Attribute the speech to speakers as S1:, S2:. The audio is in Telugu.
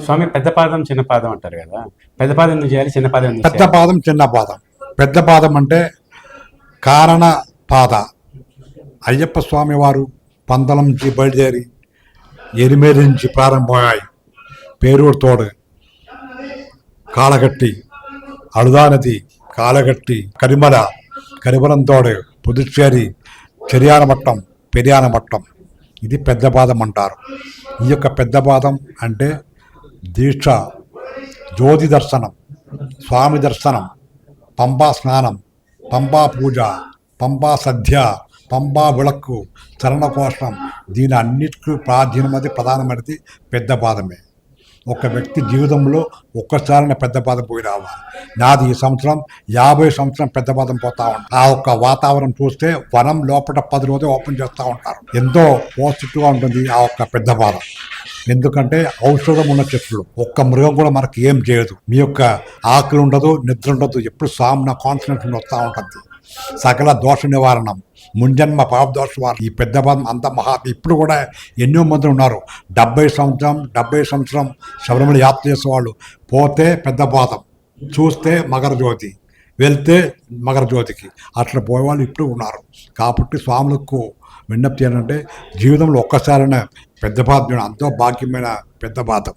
S1: స్వామి పెద్ద పాదం చిన్న పాదం అంటారు కదా, పెద్ద పాదం ఎందుకు చేయాలి, చిన్న పాదం ఎందుకు
S2: పెద్ద
S1: చేయాలి?
S2: పాదం చిన్న పాదం. పెద్ద పాదం అంటే కారణ పాద. అయ్యప్ప స్వామి వారు పందలం నుంచి బయలుదేరి ఎరిమేలి నుంచి ప్రారంభమయ్యాయి. పేరూరు తోడు, కాళగట్టి, అడుదానది, కాళగట్టి, కరిమల, కరిమలం తోడు, పుదుచ్చేరి, చెరియానమట్టం, పెరియానమట్టం. ఇది పెద్ద పాదం అంటారు. ఈ యొక్క పెద్ద పాదం అంటే దీక్ష, జ్యోతి దర్శనం, స్వామి దర్శనం, పంబా స్నానం, పంబా పూజ, పంబా సద్య, పంబా విளక్కు, చరణకోశం, దీని అన్నిటికీ ప్రాధాన్యమైనది, ప్రధానమైనది పెద్ద పాదమే. ఒక వ్యక్తి జీవితంలో ఒక్కసారిన పెద్ద పాదం పోయి రావాలి. నాది ఈ సంవత్సరం 50 సంవత్సరం పెద్ద పాదం పోతా ఉంటాను. ఆ ఒక్క వాతావరణం చూస్తే వనం లోపల 10 రోజులు ఓపెన్ చేస్తూ ఉంటారు. ఎంతో పాజిటివ్గా ఉంటుంది ఆ ఒక్క పెద్ద పాదం. ఎందుకంటే ఔషధం ఉన్న చెట్లు, ఒక్క మృగం కూడా మనకి ఏం చేయదు. మీ యొక్క ఆకలి ఉండదు, నిద్ర ఉండదు, ఎప్పుడు సామ్న కాన్సన్ట్రేషన్ వస్తూ ఉంటుంది. సకల దోష నివారణం, ముంజన్మ పాప దోష నివారణ. ఈ పెద్ద పాదం అంత మహా. ఇప్పుడు కూడా ఎన్నో మంది ఉన్నారు 70 సంవత్సరం శబరిమల యాత్ర చేసేవాళ్ళు. పోతే పెద్ద పాదం, చూస్తే మకర జ్యోతి, వెళ్తే మకర జ్యోతికి, అట్లా పోయేవాళ్ళు ఇప్పుడు ఉన్నారు. కాబట్టి స్వాములకు విజ్ఞప్తి ఏంటంటే జీవితంలో ఒక్కసారైనా పెద్ద పాదం, ఎంతో భాగ్యమైన పెద్ద పాదం.